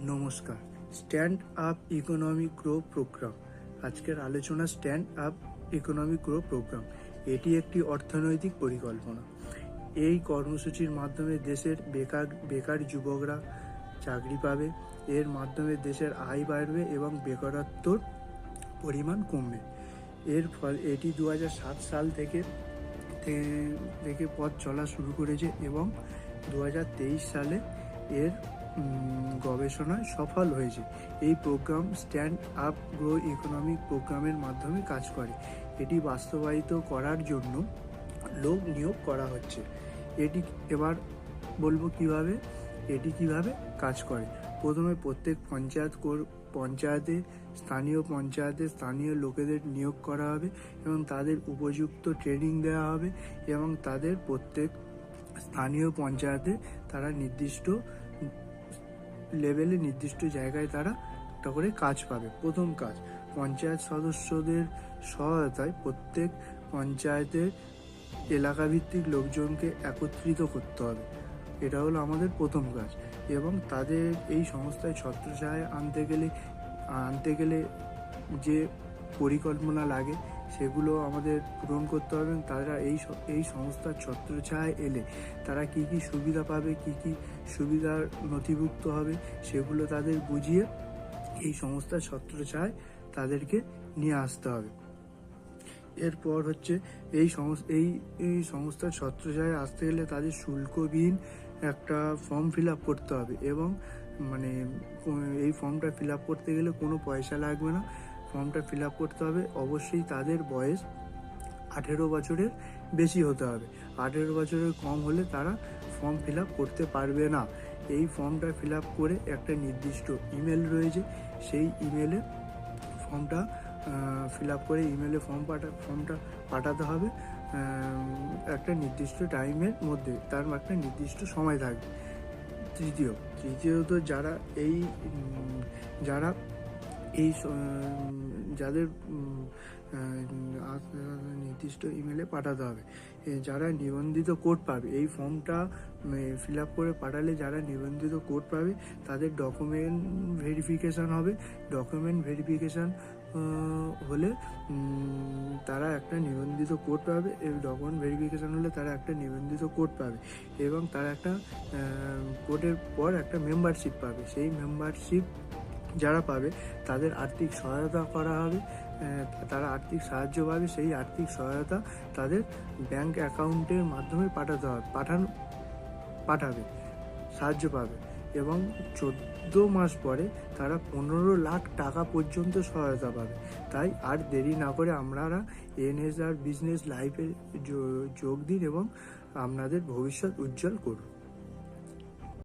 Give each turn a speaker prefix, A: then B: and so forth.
A: নমস্কার। Stand up economic grow program. আজকের আলোচনা stand up economic grow program. এটি একটি অর্থনৈতিক পরিকল্পনা। এই কর্মসূচির মাধ্যমে দেশের বেকার যুবকরা চাকরি পাবে। এর মাধ্যমে দেশের আয় বাড়বে এবং বেকারত্বর পরিমাণ কমবে। এর ফল এটি 2007 সাল থেকে পথ চলা শুরু করেছে এবং 2023 সালে এর গবেষণায় সফল হয়েছে। এই program stand up grow economic প্রোগ্রামের মাধ্যমে কাজ করে। এটি বাস্তবায়িত করার জন্য লোক নিয়োগ করা হচ্ছে। এটি এবার বলবো এটি কিভাবে কাজ করে। প্রথমে প্রত্যেক পঞ্চায়েতে স্থানীয় লোকেদের নিয়োগ করা হবে এবং তাদের উপযুক্ত ট্রেনিং দেওয়া হবে এবং তাদের প্রত্যেক স্থানীয় পঞ্চায়েতে তারা নির্দিষ্ট লেভেলে নির্দিষ্ট জায়গায় তারা একটা করে কাজ পাবে। প্রথম কাজ, পঞ্চায়েত সদস্যদের সহায়তায় প্রত্যেক পঞ্চায়েতের এলাকাভিত্তিক লোকজনকে একত্রিত করতে হবে। এটা হলো আমাদের প্রথম কাজ। এবং তাদের এই সংস্থায় ছত্রছায়ায় আনতে গেলে যে পরিকল্পনা লাগে সেগুলো আমাদের পূরণ করতে হবে। তারা এই সংস্থার ছত্রছায়ায় এলে তারা কি কি সুবিধা পাবে, কি কি সুবিধার নথিভুক্ত হবে, সেগুলো তাদের বুঝিয়ে এই সংস্থার ছত্রছায়ায় তাদেরকে নিয়ে আসতে হবে। এরপর হচ্ছে এই সংস্থার ছত্রছায়ায় আসতে গেলে তাদের শুল্কবিহীন একটা ফর্ম ফিল আপ করতে হবে এবং এই ফর্মটা ফিল আপ করতে গেলে কোনো পয়সা লাগবে না। ফর্মটা ফিল আপ করতে হবে, অবশ্যই তাদের বয়স 18 বছরের বেশি হতে হবে। 18 বছরের কম হলে তারা ফর্ম ফিল আপ করতে পারবে না। এই ফর্মটা ফিল আপ করে একটা নির্দিষ্ট ইমেল রয়েছে, সেই ইমেলে ফর্মটা ফিল আপ করে ফর্মটা পাঠাতে হবে একটা নির্দিষ্ট টাইমের মধ্যে, তার একটা নির্দিষ্ট সময় থাকবে। তৃতীয়ত যাদের নির্দিষ্ট ইমেলে পাঠাতে হবে, যারা নিবন্ধিত কোড পাবে, এই ফর্মটা ফিল আপ করে পাঠালে যারা নিবন্ধিত কোড পাবে তাদের ডকুমেন্ট ভেরিফিকেশান হবে। ডকুমেন্ট ভেরিফিকেশান হলে তারা একটা নিবন্ধিত কোড পাবে। ডকুমেন্ট ভেরিফিকেশান হলে তারা একটা নিবন্ধিত কোড পাবে এবং তারা একটা কোডের পর একটা মেম্বারশিপ পাবে। সেই মেম্বারশিপ যারা পাবে তাদের আর্থিক সহায়তা করা হবে, তারা আর্থিক সাহায্য পাবে। সেই আর্থিক সহায়তা তাদের ব্যাংক অ্যাকাউন্টের মাধ্যমে পাঠাবে, সাহায্য পাবে এবং 14 মাস পরে তারা 15 লাখ টাকা পর্যন্ত সহায়তা পাবে। তাই আর দেরি না করে আপনারা এনএসআর বিজনেস লাইফে যোগ দিন এবং আপনাদের ভবিষ্যৎ উজ্জ্বল করুন।